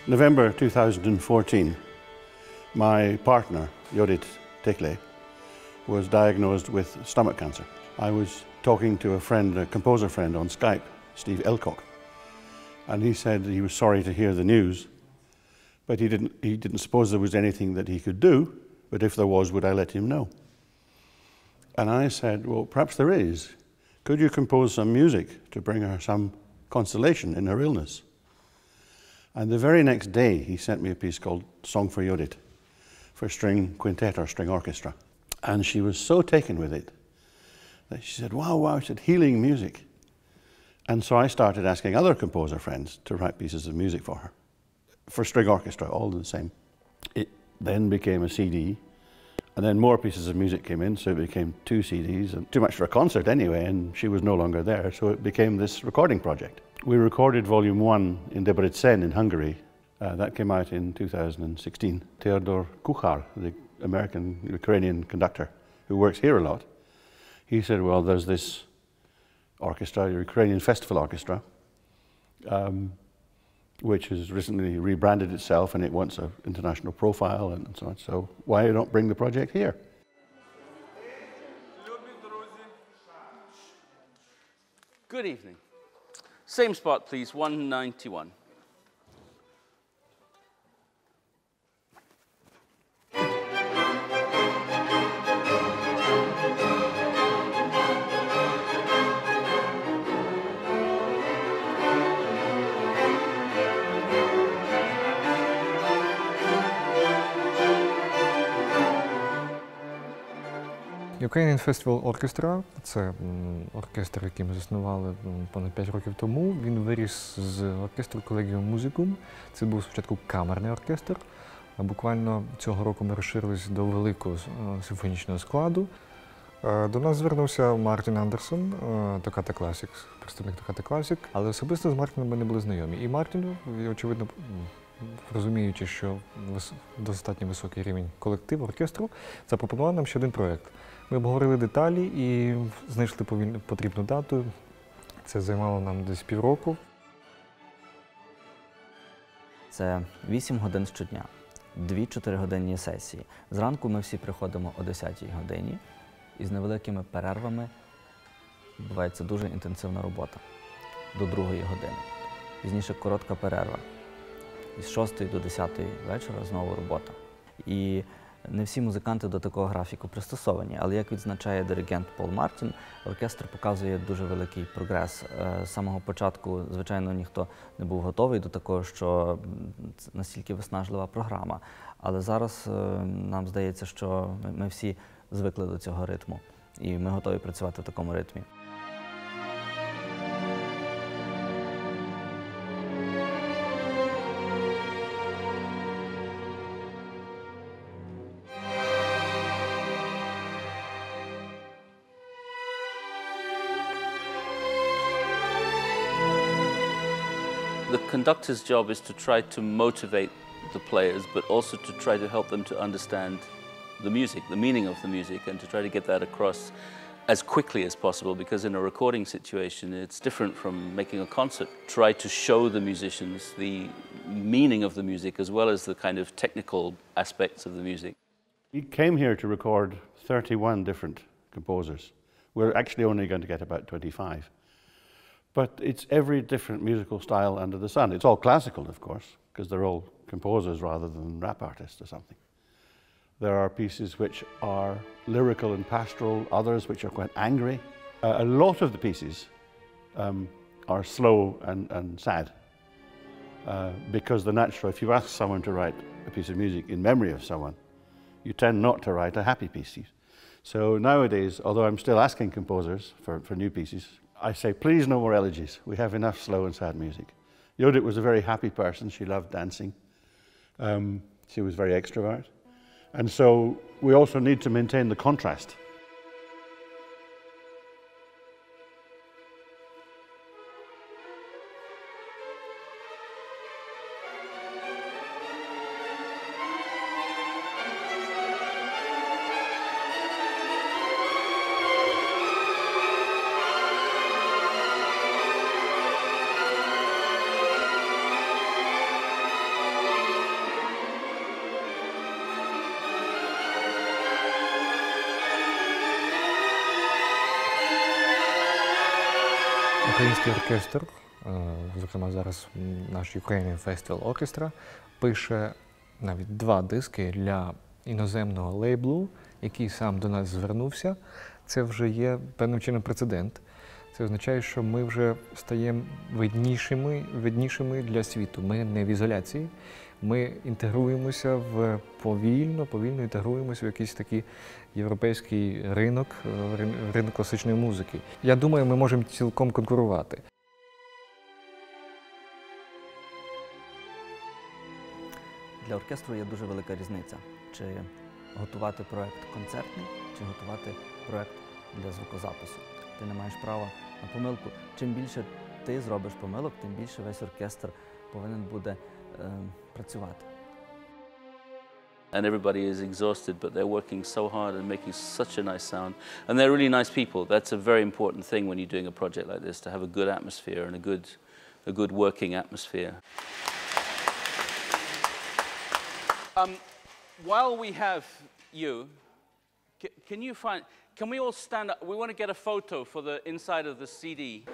November 2014, my partner, Юдіт, was diagnosed with stomach cancer. I was talking to a friend, a composer friend on Skype, Steve Elcock, and he said he was sorry to hear the news, but he didn't suppose there was anything that he could do, but if there was, would I let him know? And I said, well, perhaps there is. Could you compose some music to bring her some consolation in her illness? And the very next day, he sent me a piece called Song for Юдіт, for string quintet or string orchestra. And she was so taken with it that she said, wow, wow, she said, healing music. And so I started asking other composer friends to write pieces of music for her, for string orchestra, all the same. It then became a CD, and then more pieces of music came in, so it became 2 CDs, and too much for a concert anyway, and she was no longer there, so it became this recording project. We recorded Volume 1 in Debrecen in Hungary. That came out in 2016. Theodor Kuchar, the American Ukrainian conductor who works here a lot, he said, well, there's this orchestra, the Ukrainian Festival Orchestra, which has recently rebranded itself and it wants an international profile and so on. So why not bring the project here? Good evening. Same spot, please, 191. Ukrainian Festival Orchestra – це оркестр, який ми заснували понад 5 років тому. Він виріс з оркестру колегіум музику. Це був спочатку камерний оркестр, а буквально цього року ми розширились до великого симфонічного складу. До нас звернувся Мартін Андерсон, Токата Класік, представник Токата Класік, але особисто з Мартіном ми не були знайомі. І Мартіну, очевидно, розуміючи, що достатньо високий рівень колективу, оркестру, запропонував нам ще один проєкт. Ми обговорили деталі і знайшли потрібну дату. Це займало нам десь півроку. Це 8 годин щодня, 2 4-годинні сесії. Зранку ми всі приходимо о 10-й годині і з невеликими перервами відбувається дуже інтенсивна робота до 2-ї години. Пізніше коротка перерва. Із 6-ї до 10-ї вечора знову робота. І не всі музиканти до такого графіку пристосовані, але, як відзначає диригент Коли Мартін, оркестр показує дуже великий прогрес. З самого початку, звичайно, ніхто не був готовий до такого, що настільки виснажлива програма. Але зараз нам здається, що ми всі звикли до цього ритму, і ми готові працювати в такому ритмі. The conductor's job is to try to motivate the players, but also to try to help them to understand the music, the meaning of the music, and to try to get that across as quickly as possible, because in a recording situation it's different from making a concert. Try to show the musicians the meaning of the music as well as the kind of technical aspects of the music. He came here to record 31 different composers. We're actually only going to get about 25. But it's every different musical style under the sun. It's all classical, of course, because they're all composers rather than rap artists or something. There are pieces which are lyrical and pastoral, others which are quite angry. A lot of the pieces are slow and sad, because the natural, if you ask someone to write a piece of music in memory of someone, you tend not to write a happy piece. So nowadays, although I'm still asking composers for new pieces, I say, please no more elegies. We have enough slow and sad music. Юдіт was a very happy person. She loved dancing. She was very extrovert. And so we also need to maintain the contrast. Український оркестр, зокрема зараз наш Ukrainian Festival Orchestra, пише навіть 2 диски для іноземного лейблу, який сам до нас звернувся. Це вже є певним чином прецедент. Це означає, що ми вже стаємо виднішими для світу. Ми не в ізоляції, ми інтегруємося повільно інтегруємося в якийсь такий європейський ринок класичної музики. Я думаю, ми можемо цілком конкурувати. Для оркестру є дуже велика різниця, чи готувати проєкт концертний, чи готувати проєкт для звукозапису. Ти не маєш права на помилку. Чим більше ти зробиш помилок, тим більше весь оркестр повинен буде працювати. And everybody is exhausted, but they're working so hard and making such a nice sound. And they're really nice people. That's a very important thing when you're doing a project like this, to have a good atmosphere and a good working atmosphere. While we have you, can we all stand up? We want to get a photo for the inside of the CD.